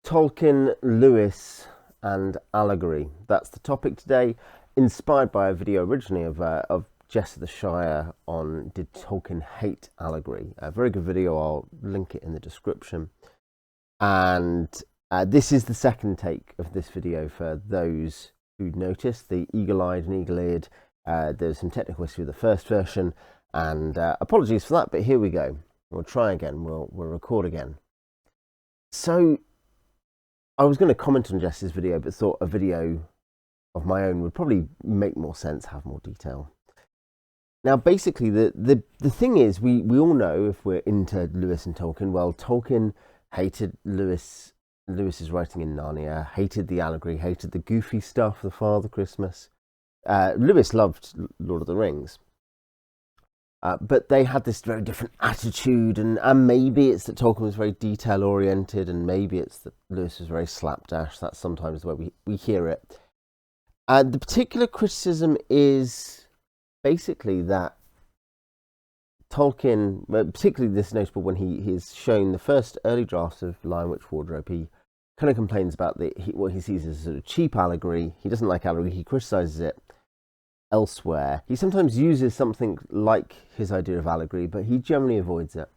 Tolkien, Lewis and Allegory. That's the topic today, inspired by a video originally of Jess of the Shire on Did Tolkien Hate Allegory? A very good video, I'll link it in the description. And this is the second take of this video for those who noticed, the eagle-eyed and eagle-eared. There's some technical issue with the first version, and apologies for that, but here we go. We'll try again, we'll record again. So, I was going to comment on Jess's video, but thought a video of my own would probably make more sense, have more detail. Now, basically, the thing is, we all know, if we're into Lewis and Tolkien, well, Tolkien hated Lewis's writing in Narnia, hated the allegory, hated the goofy stuff, the Father Christmas. Lewis loved Lord of the Rings. But they had this very different attitude, and maybe it's that Tolkien was very detail-oriented, and maybe it's that Lewis was very slapdash. That's sometimes the way we hear it. The particular criticism is basically that Tolkien, particularly this is notable when he is shown the first early drafts of Lion, Witch, Wardrobe, he kind of complains about what he sees as a sort of cheap allegory. He doesn't like allegory, he criticises it elsewhere. He sometimes uses something like his idea of allegory, but he generally avoids it.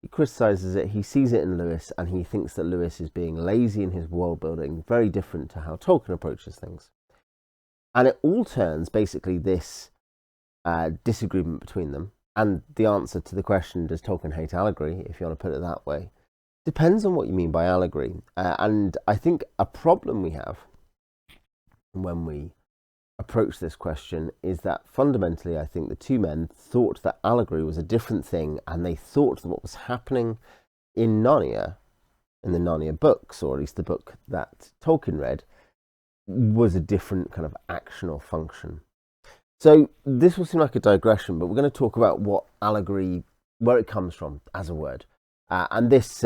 He criticises it, he sees it in Lewis, and he thinks that Lewis is being lazy in his world building, very different to how Tolkien approaches things. And it all turns, basically, this disagreement between them, and the answer to the question, does Tolkien hate allegory, if you want to put it that way, depends on what you mean by allegory. And I think a problem we have when we approach this question is that fundamentally I think the two men thought that allegory was a different thing, and they thought that what was happening in Narnia, in the Narnia books, or at least the book that Tolkien read, was a different kind of action or function. So this will seem like a digression, but we're going to talk about what allegory, where it comes from as a word. And this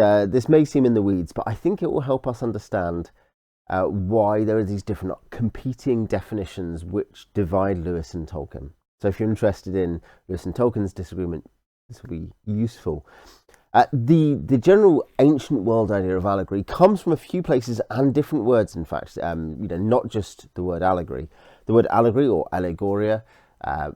may seem in the weeds, but I think it will help us understand why there are these different competing definitions which divide Lewis and Tolkien. So if you're interested in Lewis and Tolkien's disagreement, this will be useful. The general ancient world idea of allegory comes from a few places and different words, in fact, not just the word allegory. The word allegory, or allegoria,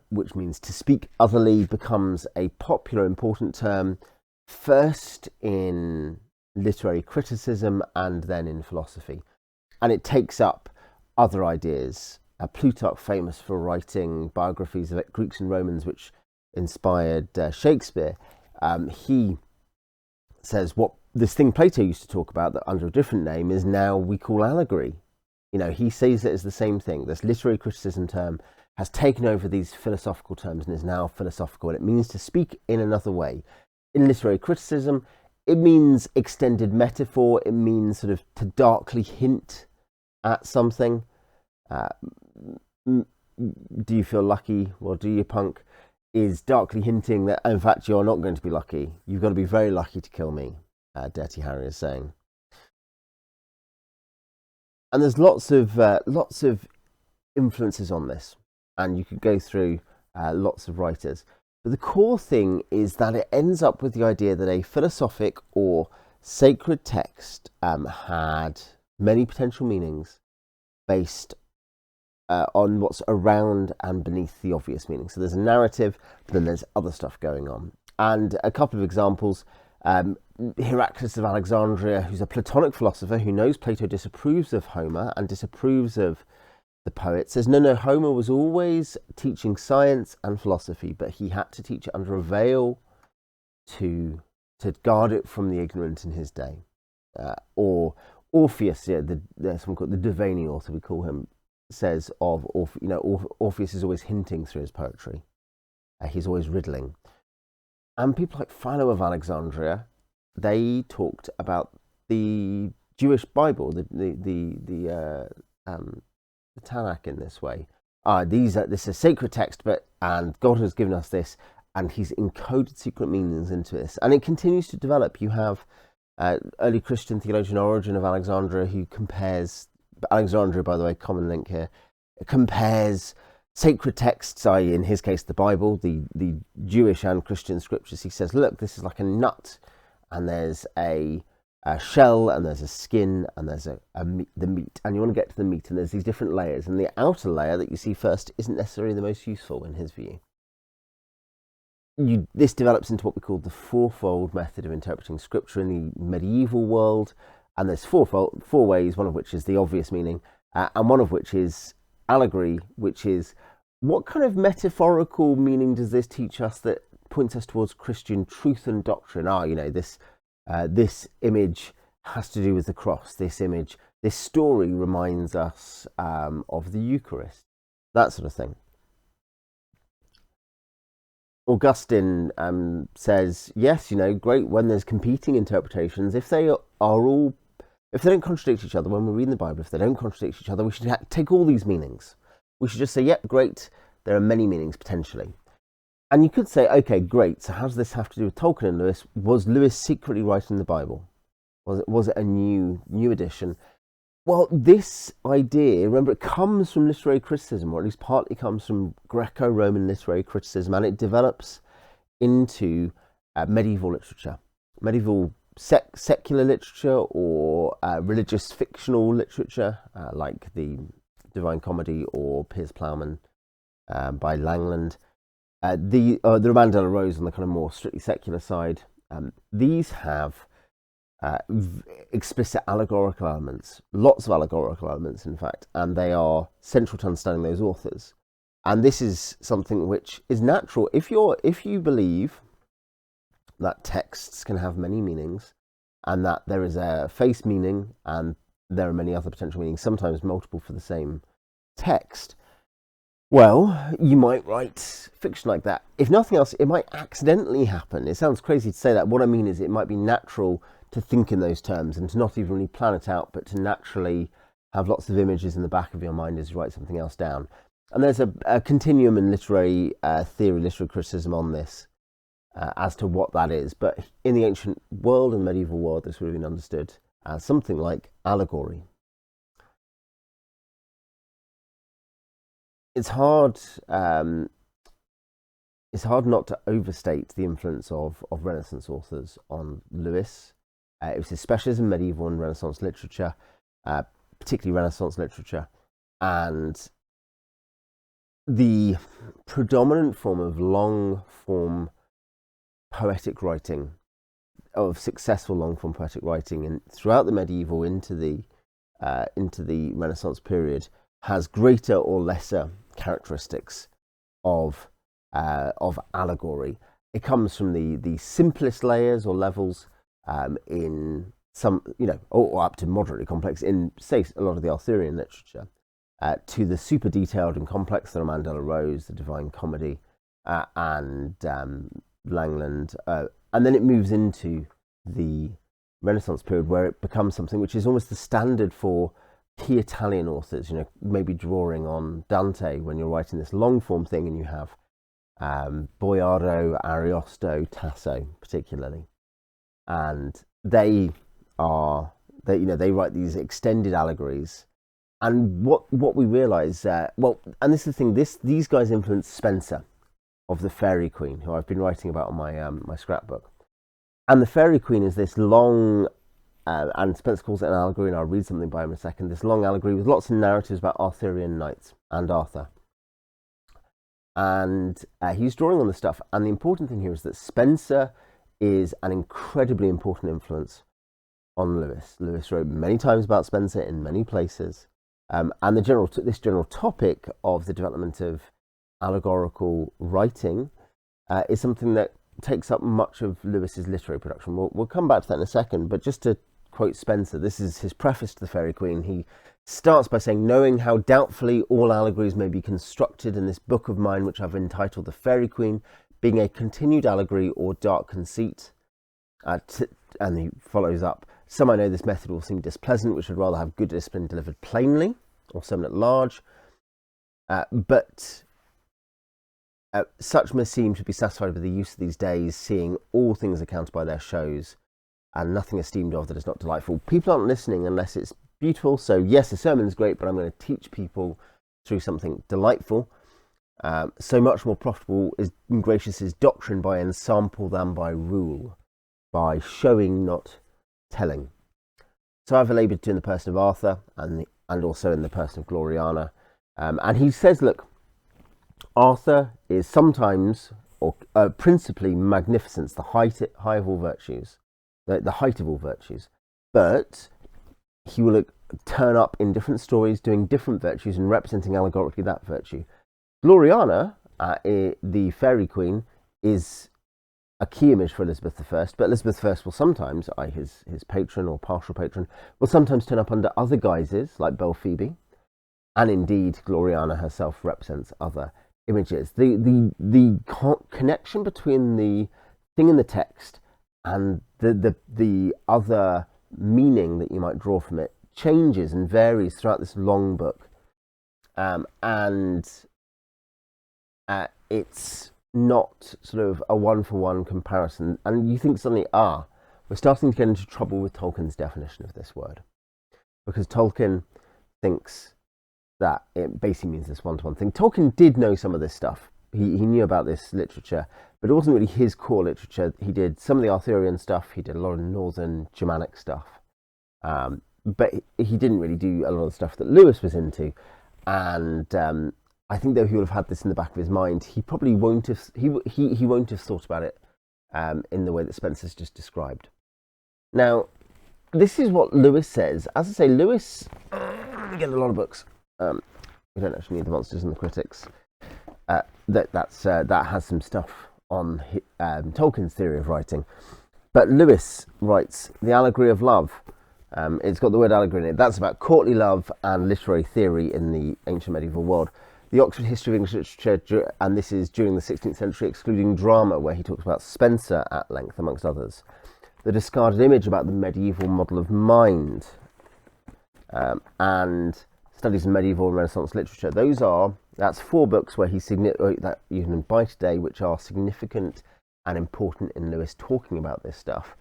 which means to speak otherly, becomes a popular, important term first in literary criticism and then in philosophy. And it takes up other ideas. Plutarch, famous for writing biographies of Greeks and Romans, which inspired Shakespeare, he says what this thing Plato used to talk about that under a different name is now we call allegory. He sees it as the same thing. This literary criticism term has taken over these philosophical terms and is now philosophical, and it means to speak in another way. In literary criticism, it means extended metaphor, it means sort of to darkly hint at something. Do you feel lucky? Well, do you, punk? Is darkly hinting that, in fact, you're not going to be lucky. You've got to be very lucky to kill me, Dirty Harry is saying. And there's lots of influences on this, and you could go through lots of writers. But the core thing is that it ends up with the idea that a philosophic or sacred text had many potential meanings based on what's around and beneath the obvious meaning. So there's a narrative, but then there's other stuff going on. And a couple of examples, Heraclitus of Alexandria, who's a Platonic philosopher who knows Plato disapproves of Homer and disapproves of the poet, says, no, Homer was always teaching science and philosophy, but he had to teach it under a veil to guard it from the ignorant in his day. Or Orpheus, there's someone called the Devaney author, we call him, says of Orpheus is always hinting through his poetry. He's always riddling. And people like Philo of Alexandria, they talked about the Jewish Bible, the Tanakh in this way. This is a sacred text, and God has given us this, and he's encoded secret meanings into this. And it continues to develop. You have early Christian theologian Origen of Alexandria, who compares, Alexandria, by the way, common link here, compares sacred texts, i.e. in his case the Bible, the Jewish and Christian scriptures. He says, look, this is like a nut, and there's a shell, and there's a skin, and there's the meat, and you want to get to the meat, and there's these different layers, and the outer layer that you see first isn't necessarily the most useful in his view. This develops into what we call the fourfold method of interpreting scripture in the medieval world, and there's four ways, one of which is the obvious meaning, and one of which is allegory, which is what kind of metaphorical meaning does this teach us that points us towards Christian truth and doctrine? This image has to do with the cross. This story reminds us of the Eucharist, that sort of thing. Augustine says, yes, great when there's competing interpretations. If they don't contradict each other when we're reading the Bible, if they don't contradict each other, we should take all these meanings. We should just say, yep, great, there are many meanings potentially. And you could say, okay, great, so how does this have to do with Tolkien and Lewis? Was Lewis secretly writing the Bible? Was it a new edition? Well, this idea, remember, it comes from literary criticism, or at least partly comes from Greco-Roman literary criticism, and it develops into medieval literature, medieval secular literature, or religious fictional literature, like the Divine Comedy or Piers Plowman by Langland. The Roman de la Rose on the kind of more strictly secular side. These have explicit allegorical elements, lots of allegorical elements, in fact, and they are central to understanding those authors. And this is something which is natural. If you believe that texts can have many meanings, and that there is a face meaning, and there are many other potential meanings, sometimes multiple for the same text, well, you might write fiction like that. If nothing else, it might accidentally happen. It sounds crazy to say that. What I mean is it might be natural to think in those terms and to not even really plan it out, but to naturally have lots of images in the back of your mind as you write something else down. And there's a continuum in literary theory, literary criticism on this as to what that is. But in the ancient world and medieval world, this would have been understood as something like allegory. It's hard not to overstate the influence of Renaissance authors on Lewis. It was his specialism in medieval and Renaissance literature, particularly Renaissance literature, and the predominant form of long-form poetic writing, of successful long-form poetic writing, throughout the medieval into the Renaissance period, has greater or lesser characteristics of allegory. It comes from the simplest layers or levels in some, or up to moderately complex in, say, a lot of the Arthurian literature, to the super detailed and complex, the Roman de la Rose, the Divine Comedy, and Langland, and then it moves into the Renaissance period, where it becomes something which is almost the standard for key Italian authors, maybe drawing on Dante when you're writing this long form thing, and you have Boiardo, Ariosto, Tasso particularly, and they write these extended allegories. And what we realise, and this is the thing, these guys influenced Spenser of the Fairy Queen, who I've been writing about on my scrapbook. And the Fairy Queen is this long, and Spenser calls it an allegory, and I'll read something by him in a second, this long allegory with lots of narratives about Arthurian knights and Arthur. And he's drawing on this stuff. And the important thing here is that Spenser is an incredibly important influence on Lewis. Lewis wrote many times about Spenser in many places. And this general topic of the development of allegorical writing is something that takes up much of Lewis's literary production. We'll come back to that in a second, but just to quote Spenser, this is his preface to the Fairy Queen. He starts by saying, knowing how doubtfully all allegories may be constructed in this book of mine, which I've entitled The Fairy Queen, being a continued allegory or dark conceit. And he follows up, some I know this method will seem displeasant, which would rather have good discipline delivered plainly, or sermon at large. But such must seem to be satisfied with the use of these days, seeing all things accounted by their shows, and nothing esteemed of that is not delightful. People aren't listening unless it's beautiful. So yes, the sermon is great, but I'm going to teach people through something delightful. So much more profitable is gracious is doctrine by ensample than by rule, by showing, not telling. so I've laboured to in the person of Arthur and also in the person of Gloriana. And he says, look, Arthur is sometimes, or principally, magnificence, the height of all virtues, the height of all virtues. But he will turn up in different stories, doing different virtues and representing allegorically that virtue. Gloriana, the fairy queen, is a key image for Elizabeth I, but Elizabeth I will sometimes, his patron or partial patron, will sometimes turn up under other guises, like Belphoebe, and indeed Gloriana herself represents other images. The connection between the thing in the text and the other meaning that you might draw from it changes and varies throughout this long book, and it's not sort of a one-for-one comparison, and you think suddenly, we're starting to get into trouble with Tolkien's definition of this word, because Tolkien thinks that it basically means this one-to-one thing. Tolkien did know some of this stuff. He knew about this literature, but it wasn't really his core literature. He did some of the Arthurian stuff, he did a lot of Northern Germanic stuff, but he didn't really do a lot of the stuff that Lewis was into, and I think though he would have had this in the back of his mind, he probably won't have. He won't have thought about it in the way that Spencer's just described. Now, this is what Lewis says. As I say, Lewis get a lot of books. We don't actually need the Monsters and the Critics. That has some stuff on Tolkien's theory of writing, but Lewis writes the Allegory of Love. It's got the word allegory in it. That's about courtly love and literary theory in the ancient medieval world. The Oxford History of English Literature, and this is during the 16th century, excluding drama, where he talks about Spencer at length, amongst others. The Discarded Image, about the medieval model of mind, and Studies in Medieval and Renaissance Literature. That's 4 books where that you can buy today, which are significant and important in Lewis talking about this stuff.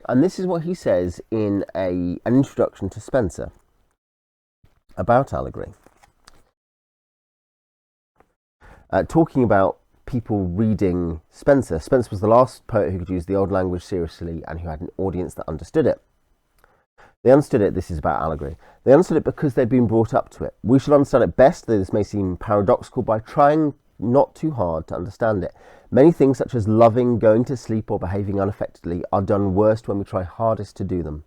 And this is what he says in an introduction to Spencer about allegory. Talking about people reading Spencer. Spencer was the last poet who could use the old language seriously and who had an audience that understood it. They understood it, this is about allegory. They understood it because they'd been brought up to it. We shall understand it best, though this may seem paradoxical, by trying not too hard to understand it. Many things such as loving, going to sleep or behaving unaffectedly are done worst when we try hardest to do them.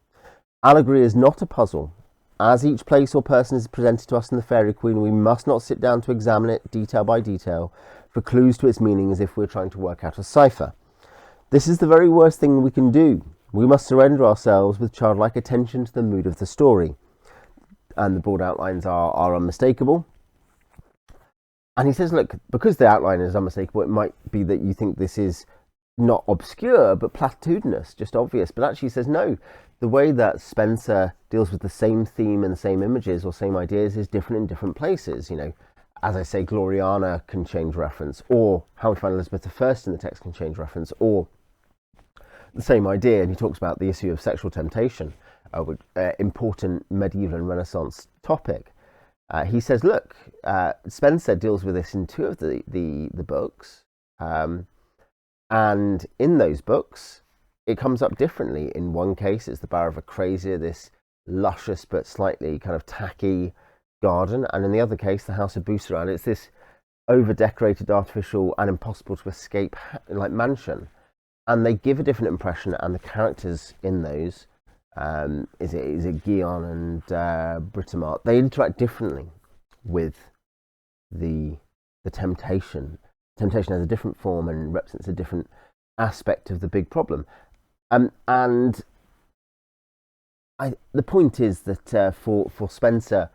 Allegory is not a puzzle. As each place or person is presented to us in the Fairy Queen, we must not sit down to examine it detail by detail for clues to its meaning as if we're trying to work out a cipher. This is the very worst thing we can do. We must surrender ourselves with childlike attention to the mood of the story. And the broad outlines are unmistakable. And he says, look, because the outline is unmistakable, it might be that you think this is not obscure, but platitudinous, just obvious. But actually he says, no, the way that Spencer deals with the same theme and the same images or same ideas is different in different places. You know, as I say, Gloriana can change reference, or how we find Elizabeth I in the text can change reference, or the same idea. And he talks about the issue of sexual temptation, which important medieval and Renaissance topic. He says, look, Spencer deals with this in 2 of the books, and in those books it comes up differently. In one case it's the Bower of Acrasia, this luscious but slightly kind of tacky garden, and in the other case the House of Buceran, it's this over-decorated, artificial and impossible to escape like mansion, and they give a different impression. And the characters in those, is it Guion and Britomart, they interact differently with the temptation. Temptation has a different form and represents a different aspect of the big problem. And the point is that for Spencer,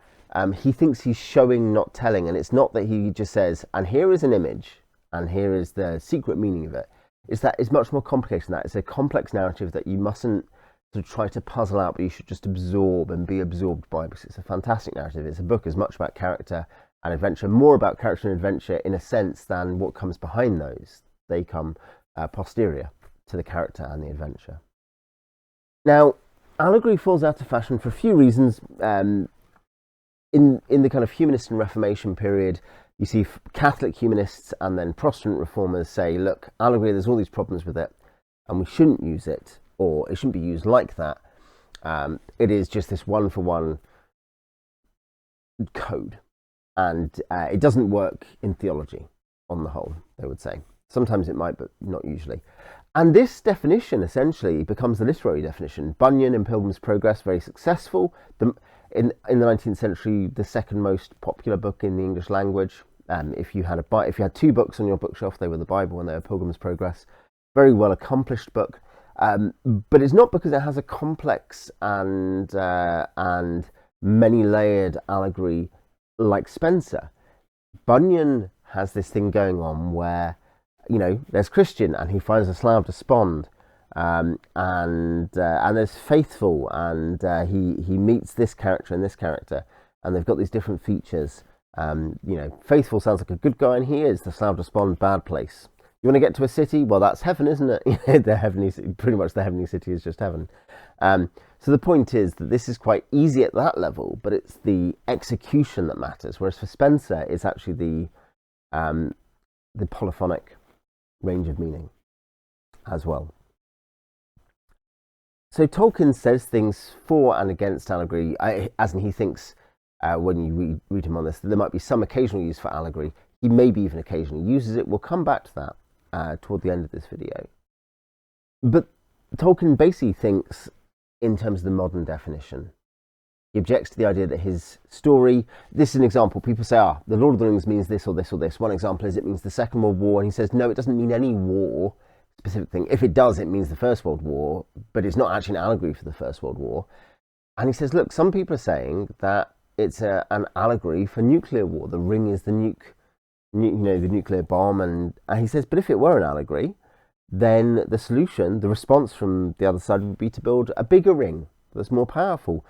he thinks he's showing, not telling, and it's not that he just says, and here is an image, and here is the secret meaning of it. Is that it's much more complicated than that. It's a complex narrative that you mustn't sort of try to puzzle out, but you should just absorb and be absorbed by, because it's a fantastic narrative. It's a book as much about character and adventure, more about character and adventure in a sense than what comes behind those. They come posterior to the character and the adventure. Now, allegory falls out of fashion for a few reasons. In the kind of humanist and Reformation period, you see Catholic humanists and then Protestant reformers say, look, allegory, there's all these problems with it, and we shouldn't use it, or it shouldn't be used like that. It is just this one-for-one code, and it doesn't work in theology on the whole, they would say. Sometimes it might, but not usually. And this definition essentially becomes the literary definition. Bunyan in Pilgrim's Progress, very successful. In the 19th century, the second most popular book in the English language. If you had two books on your bookshelf, they were the Bible and they were Pilgrim's Progress. Very well accomplished book, but it's not because it has a complex and many layered allegory like Spencer. Bunyan has this thing going on where, there's Christian and he finds a slough despond, and there's Faithful, and he meets this character and this character, and they've got these different features. Faithful sounds like a good guy, and he is. The slough despond, bad place. You want to get to a city? Well, that's heaven, isn't it? Pretty much the heavenly city is just heaven. So the point is that this is quite easy at that level, but it's the execution that matters. Whereas for Spencer, it's actually the polyphonic range of meaning as well. So Tolkien says things for and against allegory, as in he thinks, when you read him on this, that there might be some occasional use for allegory. He maybe even occasionally uses it. We'll come back to that toward the end of this video. But Tolkien basically thinks in terms of the modern definition. He objects to the idea that his story, this is an example, people say, the Lord of the Rings means this or this or this. One example is it means the Second World War, and he says, no, it doesn't mean any war, specific thing. If it does, it means the First World War, but it's not actually an allegory for the First World War. And he says, look, some people are saying that it's an allegory for nuclear war. The ring is the the nuclear bomb, and he says, but if it were an allegory, then the solution, the response from the other side would be to build a bigger ring that's more powerful.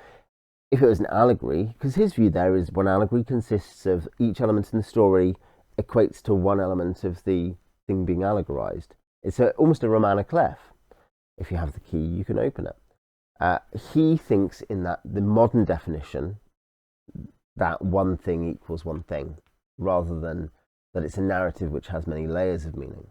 If it was an allegory, because his view there is one allegory consists of each element in the story equates to one element of the thing being allegorized. It's almost a roman à clef. If you have the key, you can open it. He thinks in that the modern definition that one thing equals one thing, rather than that it's a narrative which has many layers of meaning.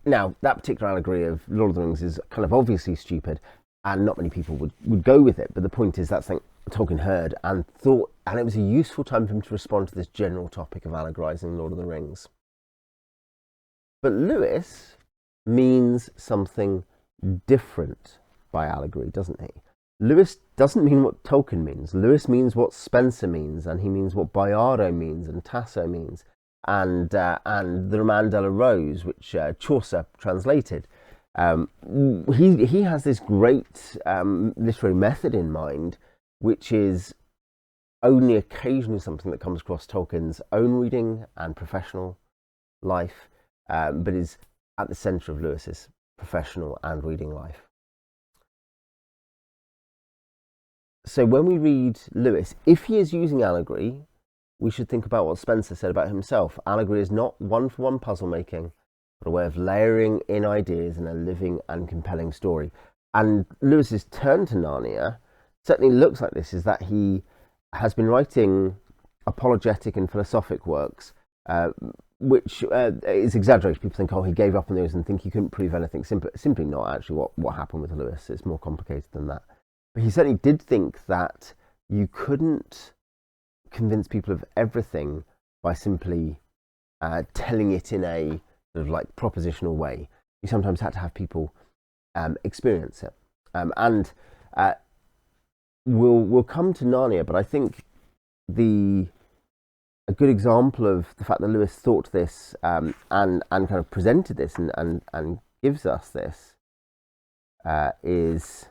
Now, that particular allegory of Lord of the Rings is kind of obviously stupid, and not many people would go with it. But the point is that's something Tolkien heard and thought, and it was a useful time for him to respond to this general topic of allegorizing Lord of the Rings. But Lewis means something different by allegory, doesn't he? Lewis doesn't mean what Tolkien means. Lewis means what Spencer means, and he means what Bayardo means and Tasso means, and the Roman de la Rose, which Chaucer translated. He has this great literary method in mind, which is only occasionally something that comes across Tolkien's own reading and professional life, but is at the centre of Lewis's professional and reading life. So when we read Lewis, if he is using allegory, we should think about what Spencer said about himself. Allegory is not one-for-one puzzle making, but a way of layering in ideas in a living and compelling story. And Lewis's turn to Narnia certainly looks like this, is that he has been writing apologetic and philosophic works, which is exaggerated. People think, he gave up on those and think he couldn't prove anything. Simply not actually what happened with Lewis. It's more complicated than that. But he certainly did think that you couldn't convince people of everything by simply telling it in a sort of like propositional way. You sometimes had to have people experience it. And we'll come to Narnia, but I think a good example of the fact that Lewis thought this and kind of presented this and gives us this is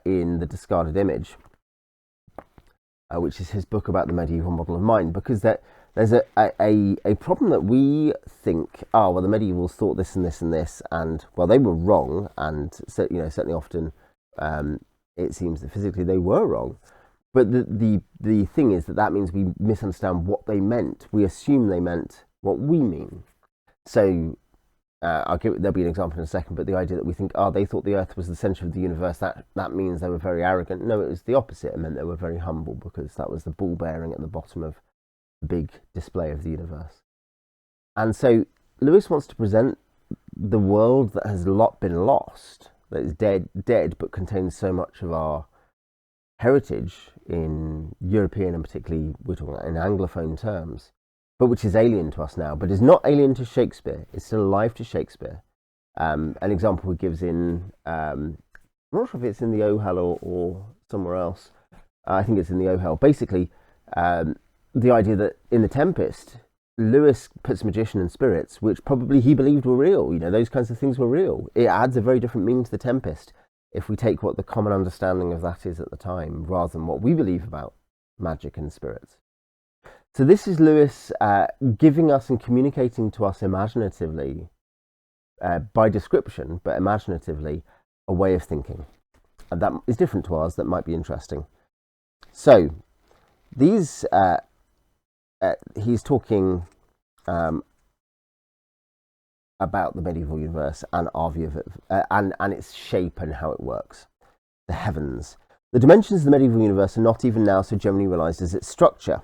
in The Discarded Image, which is his book about the medieval model of mind, because there's a problem that we think, the medievals thought this and this and this, and well, they were wrong, and certainly often it seems that physically they were wrong. But the thing is that means we misunderstand what they meant. We assume they meant what we mean. So there'll be an example in a second, but the idea that we think, they thought the earth was the centre of the universe, that means they were very arrogant. No, it was the opposite. It meant they were very humble, because that was the ball bearing at the bottom of the big display of the universe. And so Lewis wants to present the world that has been lost, that is dead, but contains so much of our heritage in European and particularly we're talking in Anglophone terms, but which is alien to us now, but is not alien to Shakespeare. It's still alive to Shakespeare. An example he gives in, I'm not sure if it's in the Ohel or somewhere else. I think it's in the Ohel. Basically, the idea that in The Tempest, Lewis puts magician and spirits, which probably he believed were real. You know, those kinds of things were real. It adds a very different meaning to The Tempest if we take what the common understanding of that is at the time, rather than what we believe about magic and spirits. So this is Lewis giving us and communicating to us imaginatively, by description, but imaginatively, a way of thinking. And that is different to ours, that might be interesting. So, these, he's talking about the medieval universe and our view of it, and its shape and how it works. The heavens. The dimensions of the medieval universe are not even now so generally realised as its structure.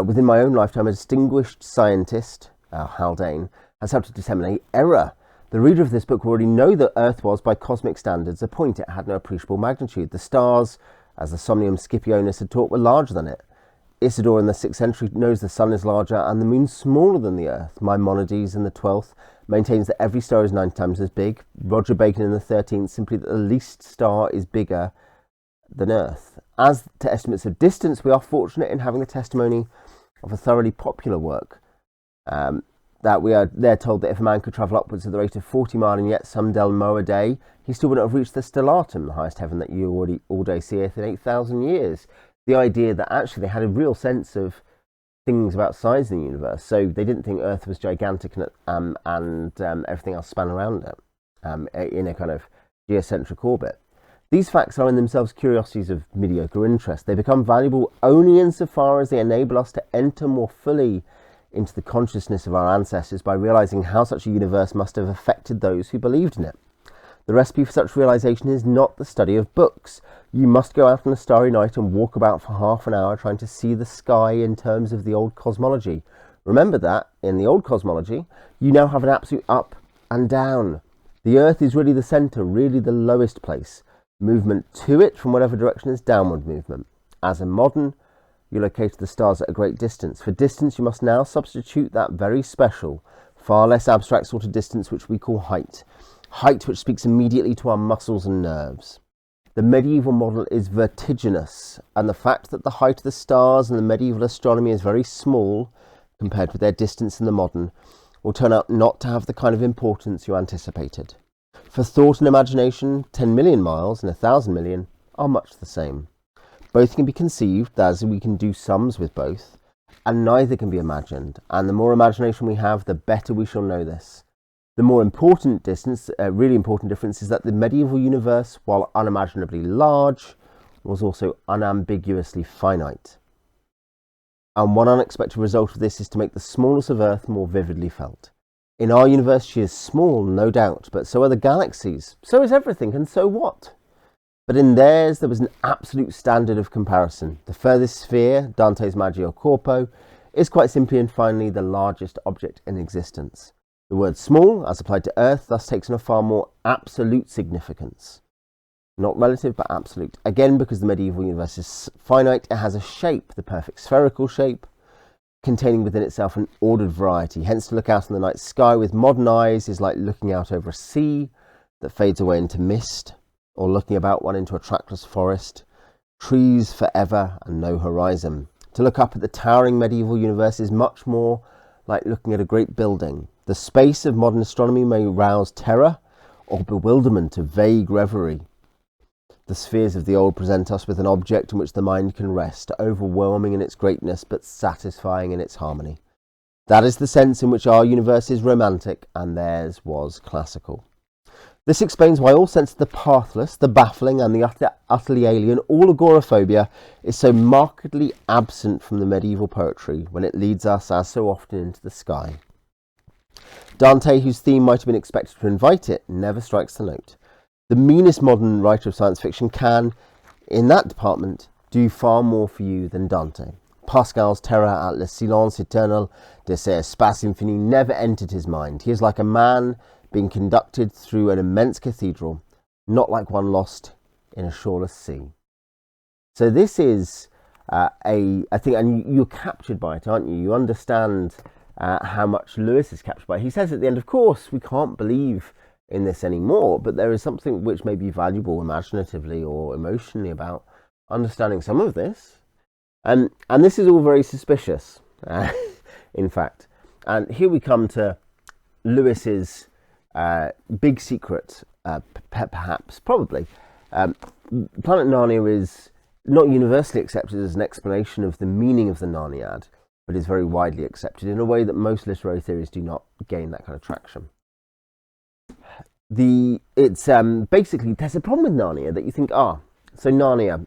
Within my own lifetime, a distinguished scientist, Haldane, has helped to disseminate error. The reader of this book will already know that Earth was, by cosmic standards, a point it had no appreciable magnitude. The stars, as the Somnium Scipionus had taught, were larger than it. Isidore in the 6th century knows the sun is larger and the moon smaller than the Earth. Maimonides in the 12th maintains that every star is 90 times as big. Roger Bacon in the 13th simply that the least star is bigger than Earth. As to estimates of distance, we are fortunate in having the testimony of a thoroughly popular work. They're told that if a man could travel upwards at the rate of 40 miles and yet some del mo a day, he still wouldn't have reached the stellatum, the highest heaven that you already all day seeth in 8,000 years. The idea that actually they had a real sense of things about size in the universe, so they didn't think Earth was gigantic and everything else span around it in a kind of geocentric orbit. These facts are in themselves curiosities of mediocre interest. They become valuable only insofar as they enable us to enter more fully into the consciousness of our ancestors by realizing how such a universe must have affected those who believed in it. The recipe for such realization is not the study of books. You must go out on a starry night and walk about for half an hour trying to see the sky in terms of the old cosmology. Remember that, in the old cosmology, you now have an absolute up and down. The Earth is really the centre, really the lowest place. Movement to it from whatever direction is downward movement. As in modern, you locate the stars at a great distance. For distance, you must now substitute that very special, far less abstract sort of distance which we call height. Height which speaks immediately to our muscles and nerves. The medieval model is vertiginous, and the fact that the height of the stars in the medieval astronomy is very small compared with their distance in the modern will turn out not to have the kind of importance you anticipated. For thought and imagination, 10 million miles and 1,000 million are much the same. Both can be conceived, as we can do sums with both, and neither can be imagined, and the more imagination we have, the better we shall know this. The more important distance, really important difference, is that the medieval universe, while unimaginably large, was also unambiguously finite. And one unexpected result of this is to make the smallness of Earth more vividly felt. In our universe, she is small, no doubt, but so are the galaxies. So is everything, and so what? But in theirs, there was an absolute standard of comparison. The furthest sphere, Dante's Maggior Corpo, is quite simply and finally the largest object in existence. The word small, as applied to Earth, thus takes on a far more absolute significance. Not relative, but absolute. Again, because the medieval universe is finite, it has a shape, the perfect spherical shape, containing within itself an ordered variety. Hence, to look out in the night sky with modern eyes is like looking out over a sea that fades away into mist, or looking about one into a trackless forest, trees forever and no horizon. To look up at the towering medieval universe is much more like looking at a great building. The space of modern astronomy may rouse terror or bewilderment of vague reverie. The spheres of the old present us with an object in which the mind can rest, overwhelming in its greatness but satisfying in its harmony. That is the sense in which our universe is romantic and theirs was classical. This explains why all sense of the pathless, the baffling and the utterly alien, all agoraphobia, is so markedly absent from the medieval poetry when it leads us, as so often, into the sky. Dante, whose theme might have been expected to invite it, never strikes the note. The meanest modern writer of science fiction can, in that department, do far more for you than Dante. Pascal's terror at le silence éternel de ces espaces infinis never entered his mind. He is like a man being conducted through an immense cathedral, not like one lost in a shoreless sea. So this is I think, and you're captured by it, aren't you? You understand how much Lewis is captured by it. He says at the end, of course, we can't believe in this anymore, but there is something which may be valuable imaginatively or emotionally about understanding some of this. And this is all very suspicious, in fact. And here we come to Lewis's big secret, perhaps, probably. Planet Narnia is not universally accepted as an explanation of the meaning of the Narniad, but is very widely accepted in a way that most literary theories do not gain that kind of traction. It's basically, there's a problem with Narnia that you think, so Narnia,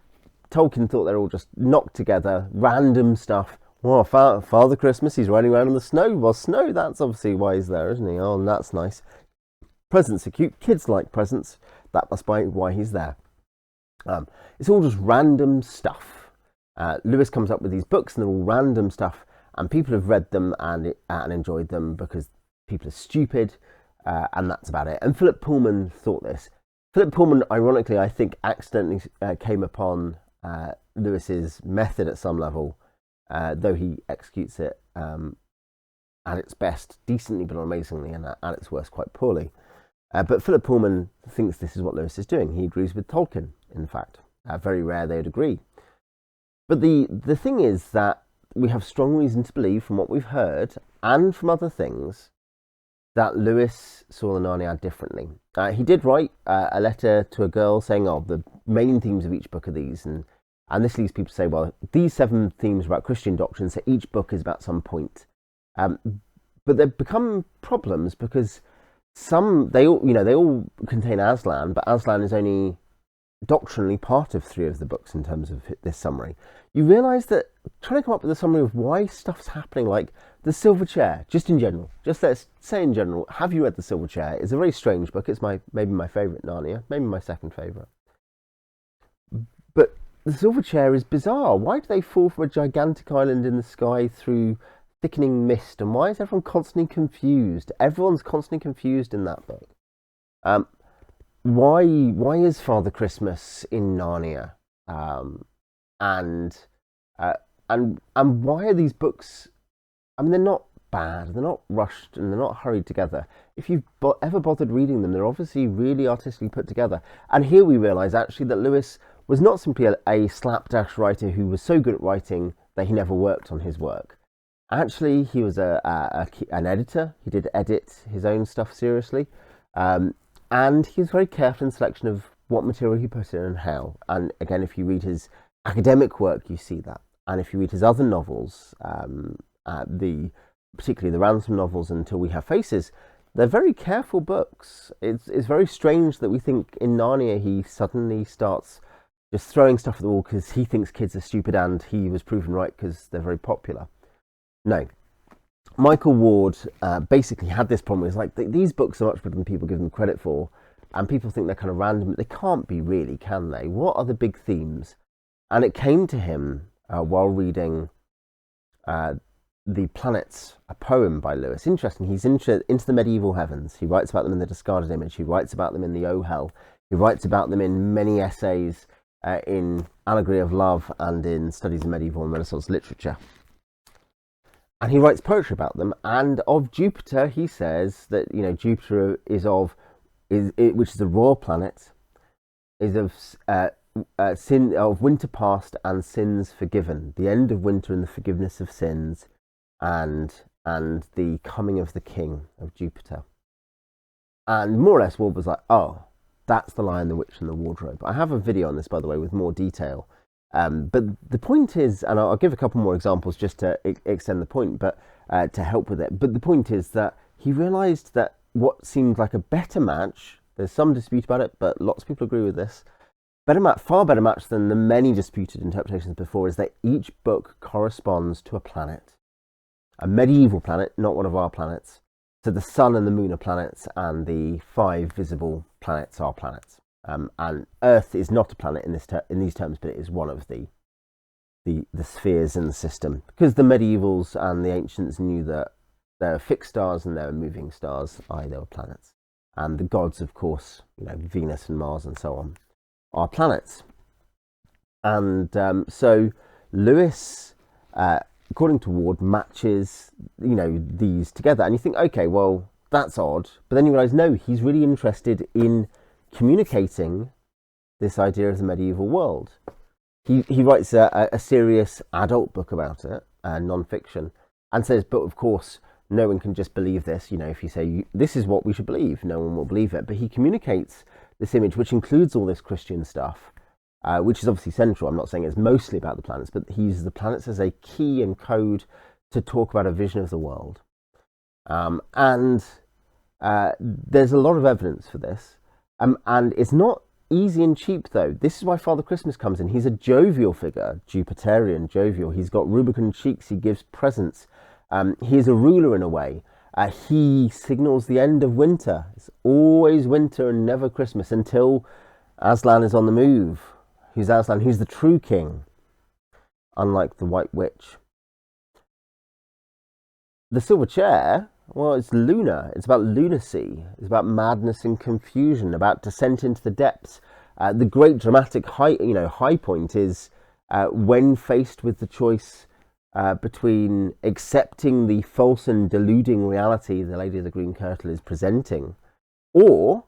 Tolkien thought they're all just knocked together, random stuff. Well, Father Christmas, he's riding around in the snow. Well, snow, that's obviously why he's there, isn't he? Oh, and that's nice. Presents are cute. Kids like presents. That must be why he's there. It's all just random stuff. Lewis comes up with these books, and they're all random stuff, and people have read them and enjoyed them because people are stupid, and that's about it. And Philip Pullman thought this. Philip Pullman, ironically, I think, accidentally came upon Lewis's method at some level, though he executes it at its best decently but amazingly, and at its worst quite poorly. But Philip Pullman thinks this is what Lewis is doing. He agrees with Tolkien, in fact. Very rare they would agree. But the thing is that we have strong reason to believe from what we've heard and from other things that Lewis saw the Narniad differently. He did write a letter to a girl saying, the main themes of each book are these, and this leads people to say, well, these 7 themes are about Christian doctrine, so each book is about some point. But they've become problems because they all contain Aslan, but Aslan is only doctrinally part of 3 of the books in terms of this summary. You realise that trying to come up with a summary of why stuff's happening, like the Silver Chair, just in general, just let's say in general, have you read the Silver Chair? It's a very strange book. It's maybe my favourite Narnia, maybe my second favourite. But the Silver Chair is bizarre. Why do they fall from a gigantic island in the sky through thickening mist, and why is everyone constantly confused? Everyone's constantly confused in that book. Why is Father Christmas in Narnia? And why are these books? I mean, they're not bad, they're not rushed, and they're not hurried together. If you've ever bothered reading them, they're obviously really artistically put together. And here we realise actually that Lewis was not simply a slapdash writer who was so good at writing that he never worked on his work. Actually, he was an editor. He did edit his own stuff seriously. And he was very careful in selection of what material he put in and how. And again, if you read his academic work, you see that. And if you read his other novels, particularly the Ransom novels, Until We Have Faces, they're very careful books. It's very strange that we think in Narnia he suddenly starts just throwing stuff at the wall because he thinks kids are stupid, and he was proven right because they're very popular. No. Michael Ward basically had this problem. It's like these books are much better than people give them credit for, and people think they're kind of random. They can't be really, can they? What are the big themes? And it came to him while reading The Planets, a poem by Lewis. Interesting, he's into the medieval heavens. He writes about them in The Discarded Image. He writes about them in The O Hell. He writes about them in many essays in Allegory of Love and in Studies of Medieval and Renaissance Literature. And he writes poetry about them. And of Jupiter, he says that Jupiter which is the royal planet, is of sin of winter past and sins forgiven, the end of winter and the forgiveness of sins, and the coming of the king of Jupiter. And more or less, Ward was like, that's the Lion, the Witch, and the Wardrobe. I have a video on this, by the way, with more detail. But the point is, and I'll give a couple more examples just to extend the point, but to help with it. But the point is that he realised that what seemed like a better match, there's some dispute about it, but lots of people agree with this, far better match than the many disputed interpretations before, is that each book corresponds to a planet. A medieval planet, not one of our planets. So the sun and the moon are planets, and the 5 visible planets are planets. And Earth is not a planet in these terms, but it is one of the spheres in the system, because the medievals and the ancients knew that there are fixed stars and there are moving stars, they were planets. and the gods, of course, Venus and Mars and so on, are planets. And so Lewis, according to Ward, matches these together, and you think, okay, well, that's odd, but then you realise, no, he's really interested in communicating this idea of the medieval world. He writes a serious adult book about it, non-fiction, and says, but of course, no one can just believe this. If you say, this is what we should believe, no one will believe it. But he communicates this image, which includes all this Christian stuff, which is obviously central. I'm not saying it's mostly about the planets, but he uses the planets as a key and code to talk about a vision of the world. And there's a lot of evidence for this. And it's not easy and cheap, though. This is why Father Christmas comes in. He's a jovial figure, Jupiterian, jovial. He's got rubicund cheeks. He gives presents. He's a ruler in a way. He signals the end of winter. It's always winter and never Christmas until Aslan is on the move. Who's Aslan? Who's the true king? Unlike the White Witch. The Silver Chair, well, it's lunar. It's about lunacy. It's about madness and confusion, about descent into the depths. The great dramatic high point is when faced with the choice between accepting the false and deluding reality the Lady of the Green Kirtle is presenting, or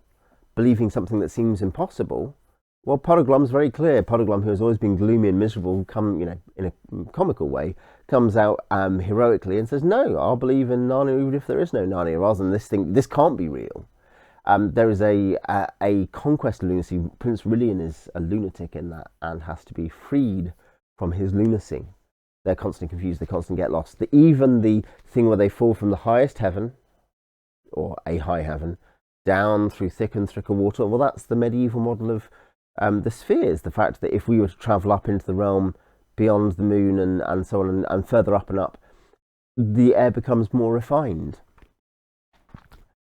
believing something that seems impossible. Well, Podglum's very clear. Podglum, who has always been gloomy and miserable, in a comical way, comes out heroically and says, no, I'll believe in Narnia even if there is no Narnia, rather than this can't be real. There is a conquest of lunacy. Prince Rilian is a lunatic in that and has to be freed from his lunacy. They're constantly confused, they constantly get lost. Even the thing where they fall from the highest heaven, or a high heaven, down through thick and thicker water, well, that's the medieval model of the spheres. The fact that if we were to travel up into the realm beyond the moon and so on, and further up and up, the air becomes more refined.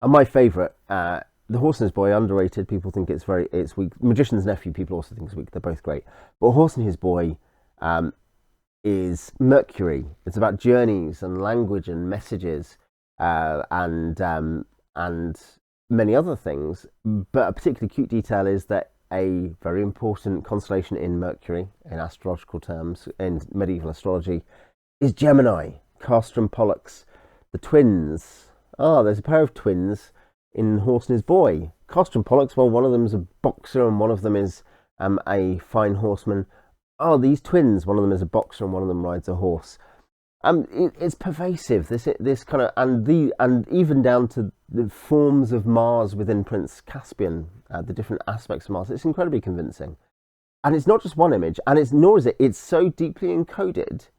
And my favourite, The Horse and His Boy, underrated. People think it's weak. Magician's Nephew, people also think it's weak. They're both great. But Horse and His Boy is Mercury. It's about journeys and language and messages and many other things. But a particularly cute detail is that a very important constellation in Mercury, in astrological terms, in medieval astrology, is Gemini, Castor and Pollux, the twins. There's a pair of twins in Horse and His Boy. Castor and Pollux, well, one of them is a boxer and one of them is a fine horseman. These twins, one of them is a boxer and one of them rides a horse. It's pervasive. This kind of and even down to the forms of Mars within Prince Caspian, the different aspects of Mars. It's incredibly convincing, and it's not just one image, and it's so deeply encoded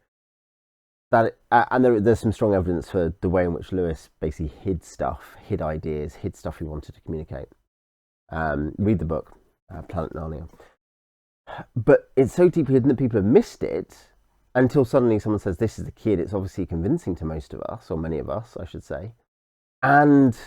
that there's some strong evidence for the way in which Lewis basically hid ideas, hid stuff he wanted to communicate. Read the book, Planet Narnia. But it's so deeply hidden that people have missed it until suddenly someone says, this is the kid. It's obviously convincing to most of us, or many of us, I should say. And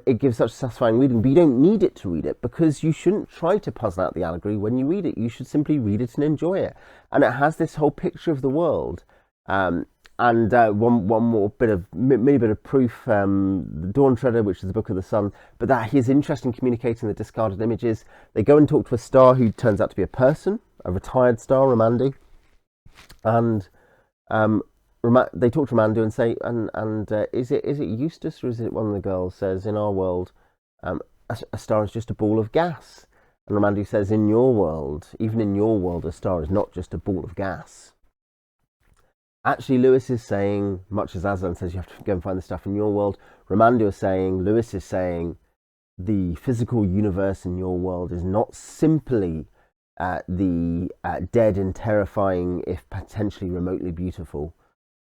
it gives such satisfying reading, but you don't need it to read it, because you shouldn't try to puzzle out the allegory when you read it. You should simply read it and enjoy it. And it has this whole picture of the world. One more mini bit of proof, the Dawn Treader, which is the Book of the Sun, but that his interest in communicating the discarded images. They go and talk to a star who turns out to be a person, a retired star, Ramandu, and they talk to Ramandu and say, is it Eustace, or is it one of the girls says, in our world, a star is just a ball of gas, and Ramandu says, in your world, even in your world, a star is not just a ball of gas. Actually, Lewis is saying, much as Aslan says you have to go and find the stuff in your world, Ramandu is saying, Lewis is saying, the physical universe in your world is not simply the dead and terrifying, if potentially remotely beautiful,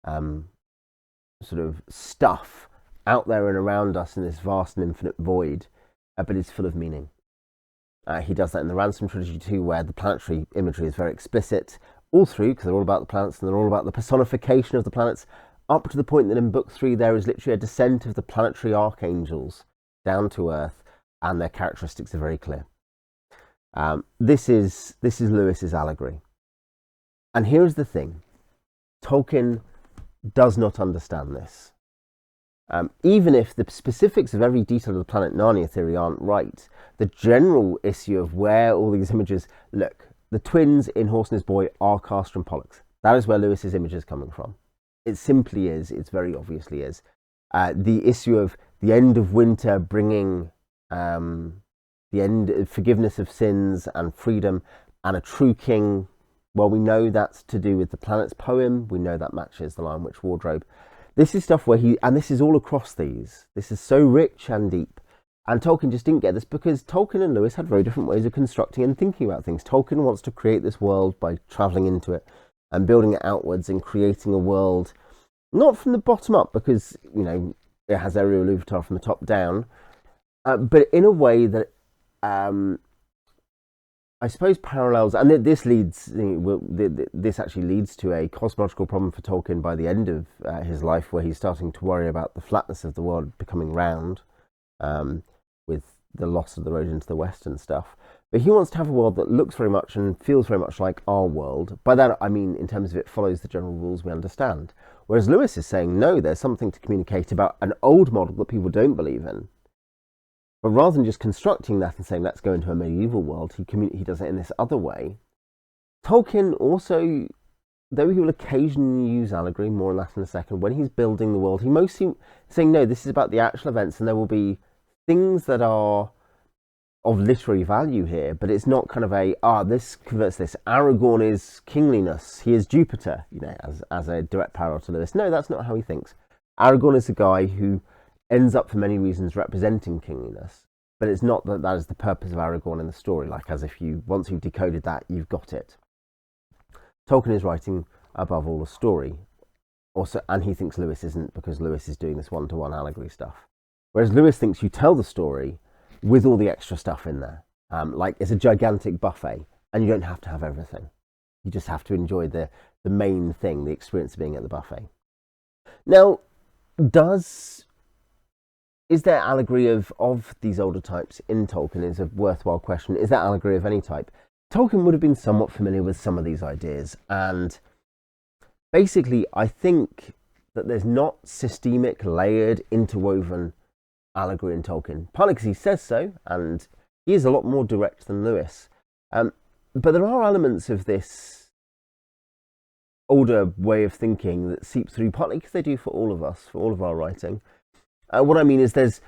sort of stuff out there and around us in this vast and infinite void, but it's full of meaning. He does that in the Ransom Trilogy too, where the planetary imagery is very explicit, all through, because they're all about the planets and they're all about the personification of the planets, up to the point that in Book 3 there is literally a descent of the planetary archangels down to Earth, and their characteristics are very clear. This is Lewis's allegory. And here's the thing. Tolkien does not understand this. Even if the specifics of every detail of the Planet Narnia theory aren't right, the general issue of where all these images look, the twins in Horse and His Boy are Castor and Pollux. That is where Lewis's image is coming from. It simply is. It very obviously is. The issue of the end of winter bringing the end, forgiveness of sins and freedom and a true king. Well, we know that's to do with the planet's poem. We know that matches the Lion Witch wardrobe. This is stuff where and this is all across these. This is so rich and deep. And Tolkien just didn't get this because Tolkien and Lewis had very different ways of constructing and thinking about things. Tolkien wants to create this world by travelling into it and building it outwards and creating a world, not from the bottom up, because, it has Ariel Iluvatar from the top down, but in a way that I suppose parallels, and this actually leads to a cosmological problem for Tolkien by the end of his life, where he's starting to worry about the flatness of the world becoming round, with the loss of the road into the west and stuff. But he wants to have a world that looks very much and feels very much like our world. By that I mean in terms of it follows the general rules we understand. Whereas Lewis is saying, no, there's something to communicate about an old model that people don't believe in. But rather than just constructing that and saying, let's go into a medieval world, he does it in this other way. Tolkien also, though he will occasionally use allegory, more on that in a second, when he's building the world, he mostly saying, no, this is about the actual events, and there will be things that are of literary value here, but it's not kind of this converts this. Aragorn is kingliness. He is Jupiter, as a direct parallel to Lewis. No, that's not how he thinks. Aragorn is a guy who ends up for many reasons representing kingliness, but it's not that is the purpose of Aragorn in the story, like as if once you've decoded that, you've got it. Tolkien is writing above all a story, also, and he thinks Lewis isn't, because Lewis is doing this one-to-one allegory stuff. Whereas Lewis thinks you tell the story with all the extra stuff in there. Like it's a gigantic buffet, and you don't have to have everything. You just have to enjoy the main thing, the experience of being at the buffet. Now, is there allegory of these older types in Tolkien is a worthwhile question. Is there allegory of any type? Tolkien would have been somewhat familiar with some of these ideas, and basically I think that there's not systemic, layered, interwoven allegory in Tolkien, partly because he says so, and he is a lot more direct than Lewis. But there are elements of this older way of thinking that seep through, partly because they do for all of us, for all of our writing. What I mean is there's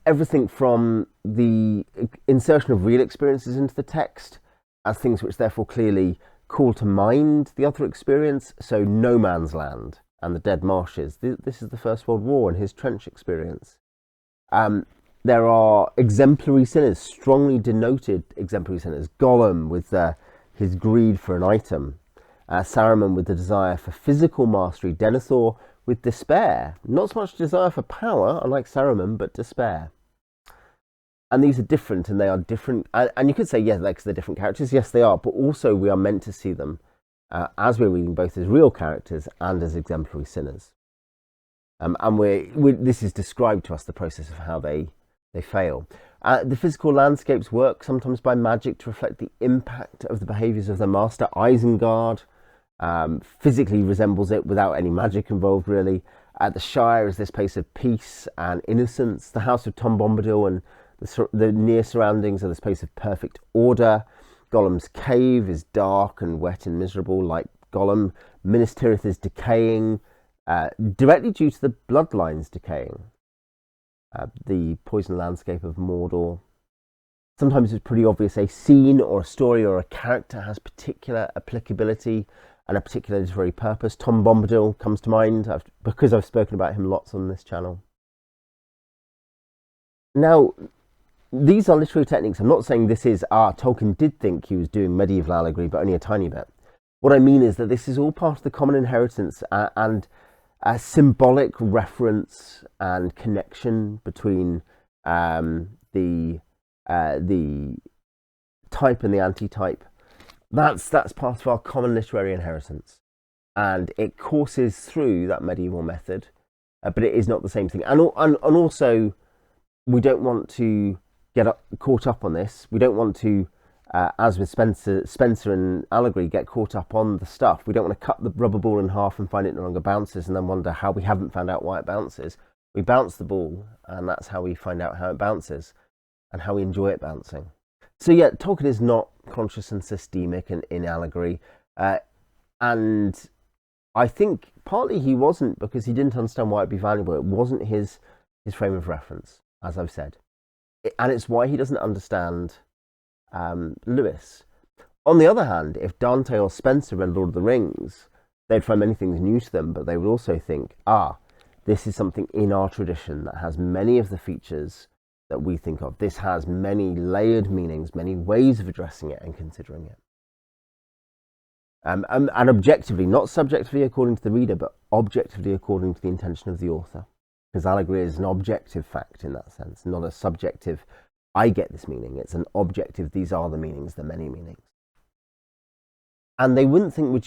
everything from the insertion of real experiences into the text as things which therefore clearly call to mind the other experience. So No Man's Land and the Dead Marshes. This is the First World War and his trench experience. There are exemplary sinners, strongly denoted exemplary sinners. Gollum with his greed for an item. Saruman with the desire for physical mastery. Denethor with despair. Not so much desire for power, unlike Saruman, but despair. And these are different, and they are different. And you could say, yes, they're different characters. Yes, they are. But also we are meant to see them as we're reading both as real characters and as exemplary sinners. And this is described to us, the process of how they fail. The physical landscapes work sometimes by magic to reflect the impact of the behaviours of their master. Isengard physically resembles it without any magic involved, really. The Shire is this place of peace and innocence. The House of Tom Bombadil and the near surroundings are this place of perfect order. Gollum's cave is dark and wet and miserable, like Gollum. Minas Tirith is decaying, directly due to the bloodlines decaying. The poison landscape of Mordor. Sometimes it's pretty obvious a scene or a story or a character has particular applicability and a particular literary purpose. Tom Bombadil comes to mind because I've spoken about him lots on this channel. Now, these are literary techniques. I'm not saying this is, Tolkien did think he was doing medieval allegory, but only a tiny bit. What I mean is that this is all part of the common inheritance and a symbolic reference and connection between the type and the anti-type. That's part of our common literary inheritance, and it courses through that medieval method, but it is not the same thing. And also, we don't want to get caught up on this. We don't want to, as with Spencer and Allegory, get caught up on the stuff. We don't want to cut the rubber ball in half and find it no longer bounces, and then wonder how we haven't found out why it bounces. We bounce the ball, and that's how we find out how it bounces and how we enjoy it bouncing. So yeah, Tolkien is not conscious and systemic in Allegory, and I think partly he wasn't because he didn't understand why it'd be valuable. It wasn't his frame of reference, as I've said, and it's why he doesn't understand Lewis. On the other hand, if Dante or Spencer read Lord of the Rings, they'd find many things new to them, but they would also think, this is something in our tradition that has many of the features that we think of. This has many layered meanings, many ways of addressing it and considering it. And objectively, not subjectively according to the reader, but objectively according to the intention of the author. Because allegory is an objective fact in that sense, not a subjective, I get this meaning. It's an objective, these are the meanings, the many meanings. And they wouldn't think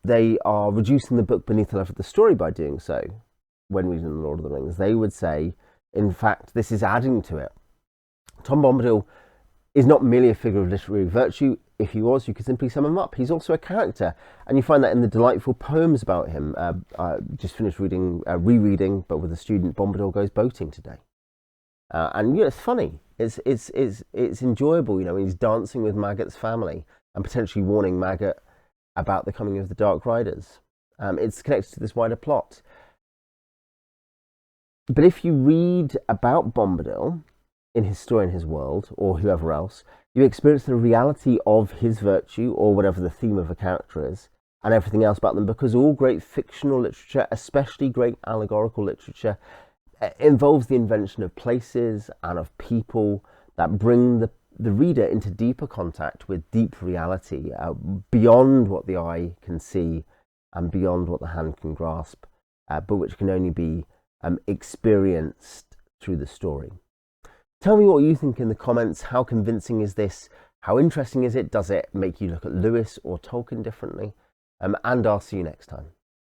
they are reducing the book beneath the level of the story by doing so when reading The Lord of the Rings. They would say, in fact, this is adding to it. Tom Bombadil is not merely a figure of literary virtue. If he was, you could simply sum him up. He's also a character, and you find that in the delightful poems about him. I just finished rereading, but with a student, Bombadil Goes Boating today. And it's funny. It's enjoyable. He's dancing with Maggot's family and potentially warning Maggot about the coming of the Dark Riders. It's connected to this wider plot. But if you read about Bombadil in his story, in his world, or whoever else, you experience the reality of his virtue, or whatever the theme of a character is, and everything else about them, because all great fictional literature, especially great allegorical literature, involves the invention of places and of people that bring the reader into deeper contact with deep reality, beyond what the eye can see and beyond what the hand can grasp, but which can only be experienced through the story. Tell me what you think in the comments. How convincing is this? How interesting is it? Does it make you look at Lewis or Tolkien differently? And I'll see you next time.